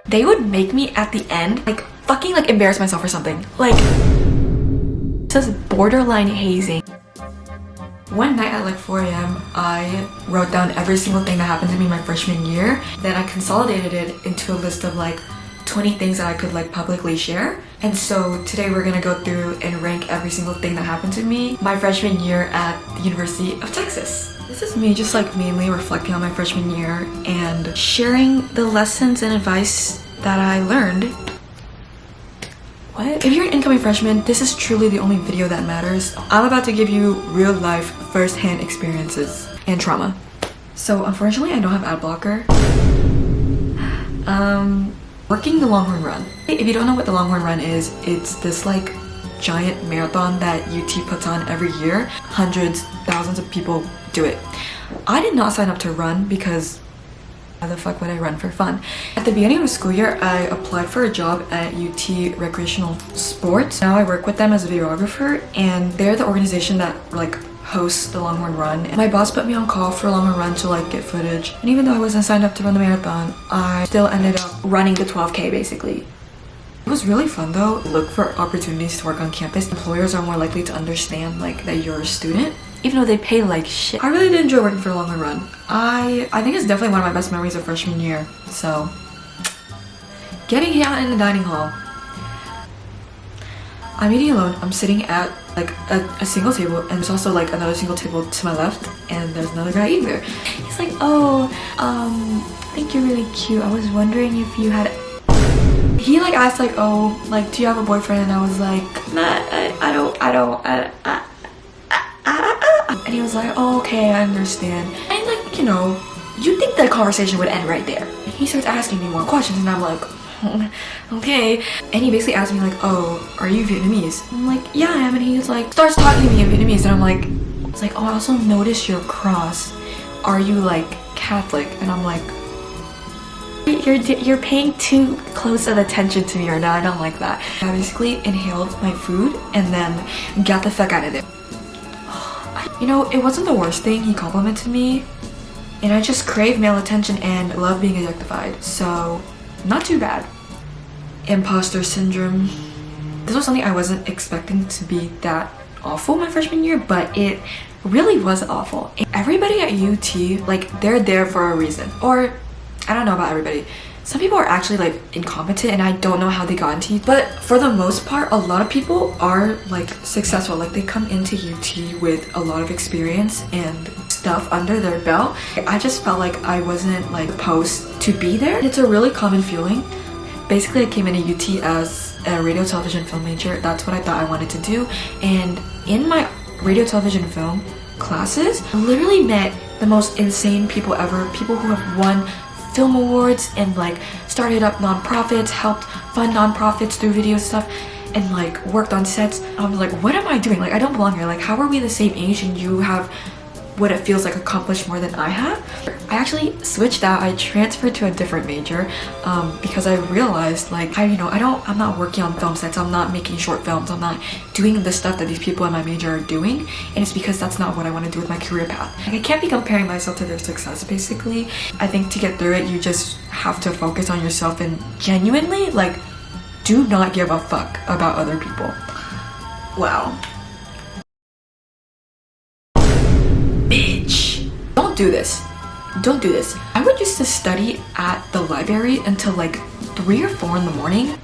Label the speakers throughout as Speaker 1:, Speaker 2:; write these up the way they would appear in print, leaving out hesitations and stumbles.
Speaker 1: they would make me at the end like fucking like embarrass myself or something. Like, it says borderline hazing. One night at like 4 a.m. I wrote down every single thing that happened to me my freshman year. Then I consolidated it into a list of like 20 things that I could like publicly share. And so today we're gonna go through and rank every single thing that happened to me my freshman year at the University of Texas. This is me just like mainly reflecting on my freshman year and sharing the lessons and advice that I learned. What? If you're an incoming freshman, this is truly the only video that matters. I'm about to give you real life first-hand experiences and trauma. So unfortunately I don't have ad blocker. Working the Longhorn Run. If you don't know what the Longhorn Run is, it's this like giant marathon that UT puts on every year. Hundreds, thousands of people do it. I did not sign up to run because why the fuck would I run for fun? At the beginning of the school year, I applied for a job at UT Recreational Sports. Now I work with them as a videographer, and they're the organization that like hosts the Longhorn Run. And my boss put me on call for a Longhorn Run to like get footage. And even though I wasn't signed up to run the marathon, I still ended up running the 12K basically. It was really fun though. Look for opportunities to work on campus. Employers are more likely to understand like that you're a student, even though they pay like shit. I really did enjoy working for a Longhorn Run. I think it's definitely one of my best memories of freshman year. So, getting out in the dining hall. I'm eating alone. I'm sitting at like a single table, and there's also like another single table to my left, and there's another guy eating there. He's like, oh, I think you're really cute. I was wondering if you had... He like asked like, oh, like, do you have a boyfriend? And I was like, nah, I don't. And he was like, oh, okay, I understand. And like, you know, you'd think the conversation would end right there. And he starts asking me more questions, and I'm like, okay. And he basically asked me like, oh, are you Vietnamese? I'm like, yeah, I am. And he's like, starts talking to me in Vietnamese, and I'm like, it's like, oh, I also noticed your cross. Are you like Catholic? And I'm like, you're paying too close of attention to me right now. I don't like that. I basically inhaled my food and then got the fuck out of there. You know, it wasn't the worst thing. He complimented me, and I just crave male attention and love being objectified. So, not too bad. Imposter syndrome. This was something I wasn't expecting to be that awful my freshman year, but it really was awful. Everybody at UT, like, they're there for a reason. Or, I don't know about everybody. Some people are actually like incompetent, and I don't know how they got into UT. But for the most part, a lot of people are like successful. Like, they come into UT with a lot of experience and stuff under their belt. I just felt like I wasn't like supposed to be there. It's a really common feeling. Basically, I came into UT as a radio, television, film major. That's what I thought I wanted to do. And in my radio, television, film classes, I literally met the most insane people ever. People who have won film awards and like started up nonprofits, helped fund nonprofits through video stuff, and like worked on sets. I was like, what am I doing? Like, I don't belong here. Like, how are we the same age and you have what it feels like accomplished more than I have? I actually switched out. I transferred to a different major because I realized like, I'm not working on film sets. I'm not making short films. I'm not doing the stuff that these people in my major are doing, and it's because that's not what I want to do with my career path. Like, I can't be comparing myself to their success basically. I think to get through it, you just have to focus on yourself and genuinely like do not give a fuck about other people. Wow. Bitch. Don't do this. Don't do this. I would used to study at the library until like 3 or 4 in the morning.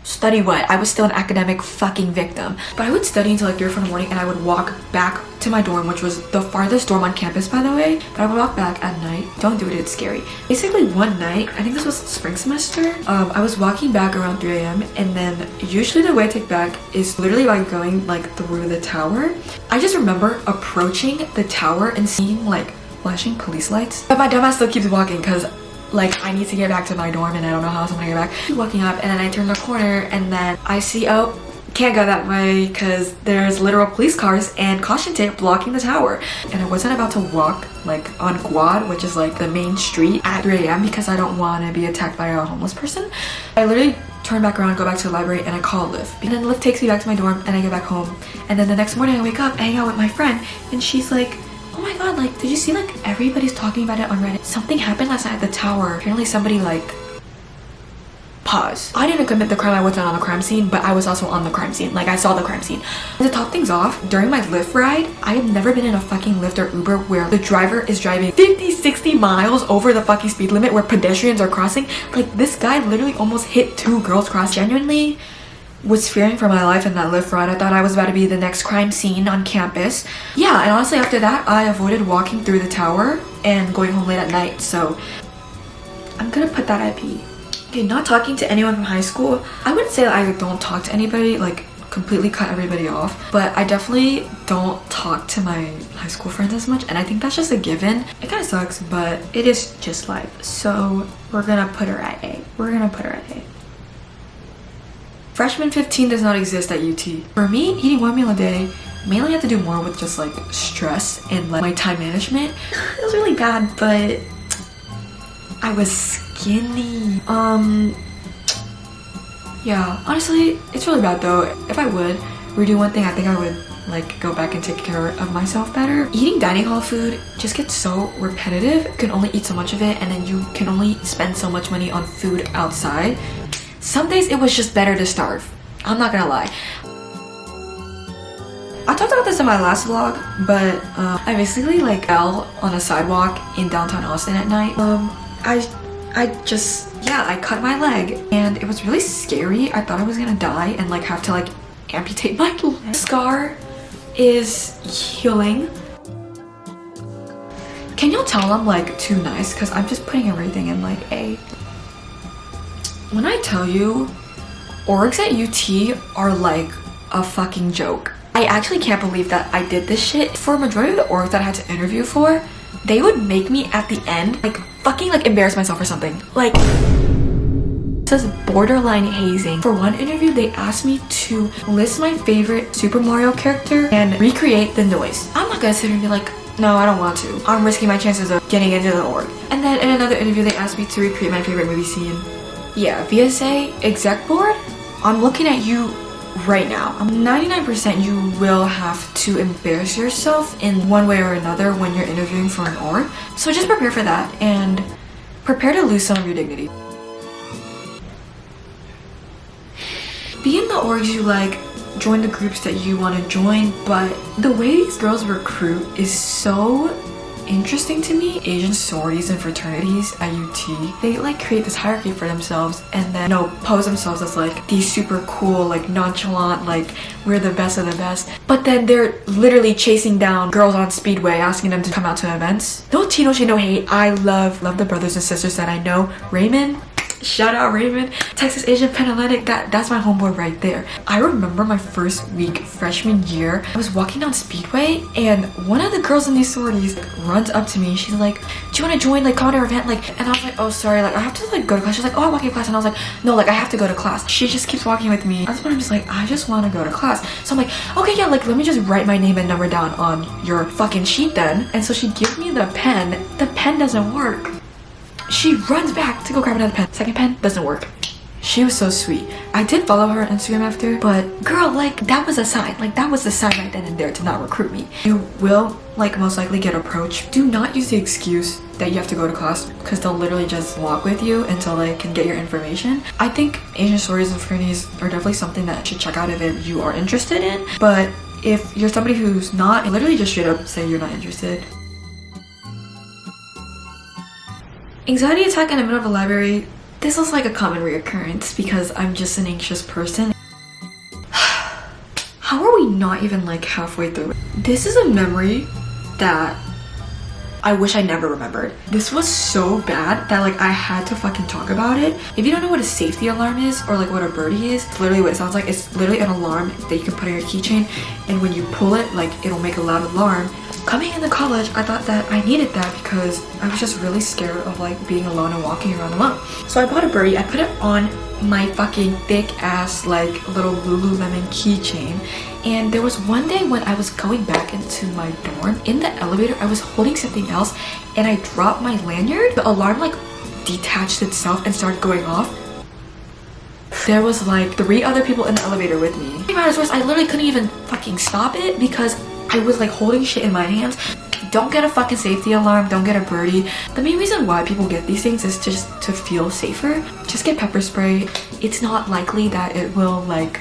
Speaker 1: Study what? I was still an academic fucking victim. But I would study until like 3 or 4 in the morning, and I would walk back to my dorm, which was the farthest dorm on campus, by the way. But I would walk back at night. Don't do it, it's scary. Basically one night, I think this was spring semester, I was walking back around 3 a.m. and then usually the way I take back is literally by going like through the tower. I just remember approaching the tower and seeing like flashing police lights. But my dumbass still keeps walking because like I need to get back to my dorm and I don't know how else I'm gonna get back. Keep walking up, and then I turn the corner and then I see, oh, can't go that way because there's literal police cars and caution tape blocking the tower. And I wasn't about to walk like on Quad, which is like the main street, at 3 a.m. because I don't want to be attacked by a homeless person. I literally turn back around, go back to the library, and I call a Lyft. And then the Lyft takes me back to my dorm and I get back home. And then the next morning I wake up, I hang out with my friend, and she's like, oh my god, like, did you see like everybody's talking about it on Reddit? Something happened last night at the tower. Apparently somebody like pause. I didn't commit the crime, I wasn't on the crime scene, but I was also on the crime scene. Like, I saw the crime scene. To top things off, during my Lyft ride, I have never been in a fucking Lyft or Uber where the driver is driving 50, 60 miles over the fucking speed limit where pedestrians are crossing. Like, this guy literally almost hit 2 girls crossing. Genuinely was fearing for my life in that Lyft ride. I thought I was about to be the next crime scene on campus. Yeah, and honestly after that, I avoided walking through the tower and going home late at night, so I'm gonna put that at B. Okay, not talking to anyone from high school. I wouldn't say that I don't talk to anybody, like completely cut everybody off, but I definitely don't talk to my high school friends as much, and I think that's just a given. It kind of sucks, but it is just life. So we're gonna put her at A. We're gonna put her at A. Freshman 15 does not exist at UT. For me, eating 1 meal a day mainly had to do more with just like stress and like my time management. It was really bad, but I was skinny. Yeah, honestly, it's really bad though. If I would redo one thing, I think I would like go back and take care of myself better. Eating dining hall food just gets so repetitive. You can only eat so much of it, and then you can only spend so much money on food outside. Some days it was just better to starve. I'm not gonna lie. I talked about this in my last vlog, but I basically like fell on a sidewalk in downtown Austin at night. I cut my leg and it was really scary. I thought I was gonna die and like have to like amputate my leg. Scar is healing. Can y'all tell I'm like too nice? Because I'm just putting everything in like A. When I tell you, orgs at UT are like a fucking joke. I actually can't believe that I did this shit. For a majority of the orgs that I had to interview for, they would make me at the end like fucking like embarrass myself or something. Like, it says borderline hazing. For one interview, they asked me to list my favorite Super Mario character and recreate the noise. I'm not gonna sit here and be like, no, I don't want to. I'm risking my chances of getting into the org. And then in another interview, they asked me to recreate my favorite movie scene. Yeah, VSA exec board, I'm looking at you right now. I'm 99% you will have to embarrass yourself in one way or another when you're interviewing for an org. So just prepare for that and prepare to lose some of your dignity. Be in the orgs you like, join the groups that you want to join, but the way these girls recruit is so interesting to me. Asian sororities and fraternities at UT, they like create this hierarchy for themselves and then pose themselves as like these super cool, like nonchalant, like we're the best of the best, but then they're literally chasing down girls on Speedway asking them to come out to events. No tea, no shade, no hate. I love the brothers and sisters that I know. Raymond, shout out Raymond, Texas Asian Panhellenic, that's my homeboy right there. I remember my first week freshman year, I was walking down Speedway and one of the girls in these sororities runs up to me. She's like, do you want to join, like come to our event, like, and I was like, oh sorry, like I have to like go to class. She's like, oh I'm walking to class, and I was like, no, like I have to go to class. She just keeps walking with me. That's when I'm just like, I just want to go to class. So I'm like, okay, yeah, like let me just write my name and number down on your fucking sheet then. And so she gives me the pen doesn't work. She runs back to go grab another pen. Second pen doesn't work. She was so sweet. I did follow her on Instagram after, but girl, like that was a sign. Like that was the sign right then and there to not recruit me. You will like most likely get approached. Do not use the excuse that you have to go to class because they'll literally just walk with you until they can get your information. I think Asian stories and fraternities are definitely something that you should check out if you are interested in. But if you're somebody who's not, literally just straight up say you're not interested. Anxiety attack in the middle of a library. This was like a common reoccurrence because I'm just an anxious person. How are we not even like halfway through? This is a memory that I wish I never remembered. This was so bad that like I had to fucking talk about it. If you don't know what a safety alarm is or like what a birdie is, it's literally what it sounds like. It's literally an alarm that you can put on your keychain, and when you pull it, like it'll make a loud alarm. Coming into college, I thought that I needed that because I was just really scared of like being alone and walking around alone. So I bought a birdie, I put it on my fucking thick ass like little Lululemon keychain. And there was one day when I was going back into my dorm, in the elevator I was holding something else and I dropped my lanyard. The alarm like detached itself and started going off. There was like 3 other people in the elevator with me. To be honest, I literally couldn't even fucking stop it because I was like holding shit in my hands. don't get a fucking safety alarm, don't get a birdie. The main reason why people get these things is just to feel safer. Just get pepper spray. It's not likely that it will like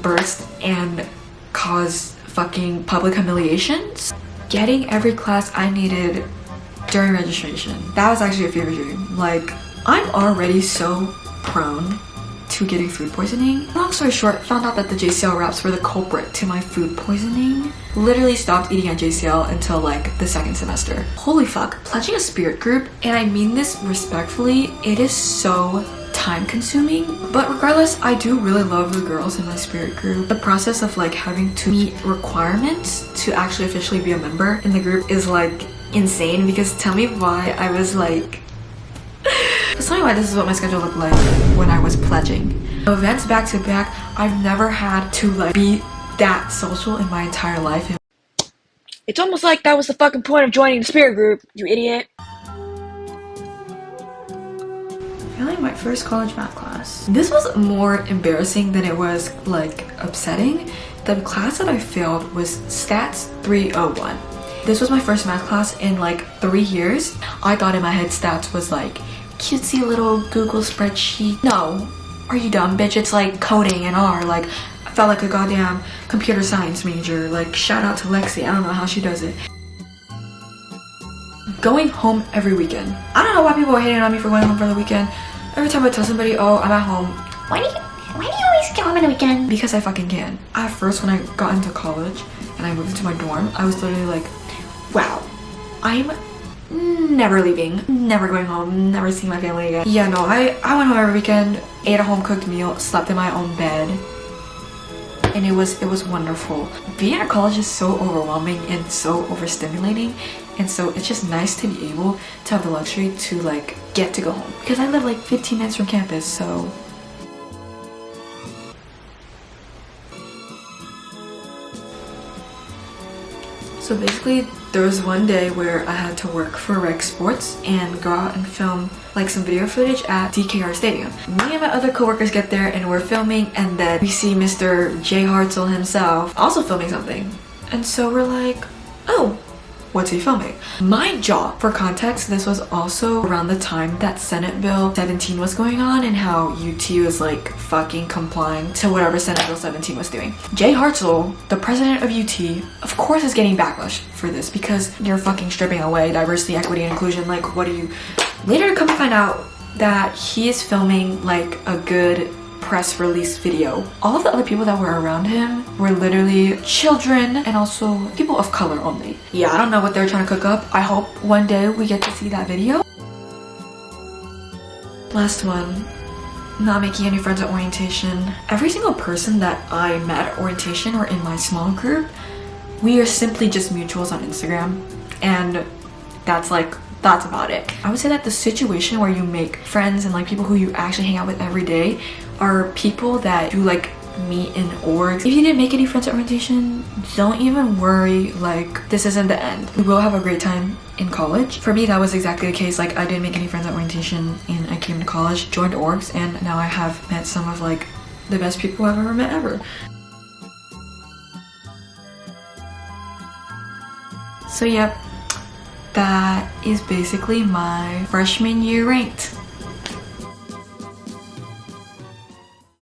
Speaker 1: burst and cause fucking public humiliations. Getting every class I needed during registration. That was actually a fever dream. Like, I'm already so prone to getting food poisoning. Long story short, found out that the JCL wraps were the culprit to my food poisoning. Literally stopped eating at JCL until like the second semester. Holy fuck, pledging a spirit group, and I mean this respectfully, it is so time consuming. But regardless, I do really love the girls in my spirit group. The process of like having to meet requirements to actually officially be a member in the group is like insane, because tell me why I was like tell me why this is what my schedule looked like when I was pledging. Events back to back, I've never had to like be that social in my entire life.
Speaker 2: It's almost like that was the fucking point of joining the spirit group, you idiot.
Speaker 1: Failing my first college math class. This was more embarrassing than it was like upsetting. The class that I failed was Stats 301. This was my first math class in like 3 years. I thought in my head stats was like cutesy little Google spreadsheet. No, are you dumb, bitch? It's like coding in R. Like, I felt like a goddamn computer science major. Like, shout out to Lexi. I don't know how she does it. Going home every weekend. I don't know why people are hating on me for going home for the weekend. Every time I tell somebody, oh, I'm at home. Why do you always get home on the weekend? Because I fucking can. At first, when I got into college and I moved into my dorm, I was literally like, wow, I'm never leaving, never going home, never seeing my family again. Yeah, no, I went home every weekend, ate a home cooked meal, slept in my own bed, and it was wonderful. Being at college is so overwhelming and so overstimulating, and so it's just nice to be able to have the luxury to like get to go home, because I live like 15 minutes from campus. So basically, there was one day where I had to work for Rec Sports and go out and film like some video footage at DKR Stadium. Me and my other coworkers get there and we're filming, and then we see Mr. Jay Hartzell himself also filming something. And so we're like, oh, what's he filming? My job, for context, this was also around the time that Senate Bill 17 was going on and how UT was like fucking complying to whatever Senate Bill 17 was doing. Jay Hartzell, the president of UT, of course is getting backlash for this because you're fucking stripping away diversity, equity, and inclusion. Like, what do you... Later come to find out that he is filming like a good press release video. All of the other people that were around him were literally children and also people of color only. Yeah, I don't know what they're trying to cook up. I hope one day we get to see that video. Last one. Not making any friends at orientation. Every single person that I met at orientation or in my small group, we are simply just mutuals on Instagram, and that's about it. I would say that the situation where you make friends and like people who you actually hang out with every day are people that you like meet in orgs. If you didn't make any friends at orientation, don't even worry, like this isn't the end. We will have a great time in college. For me, that was exactly the case. Like, I didn't make any friends at orientation and I came to college, joined orgs, and now I have met some of like the best people I've ever met ever. So yep, that is basically my freshman year ranked.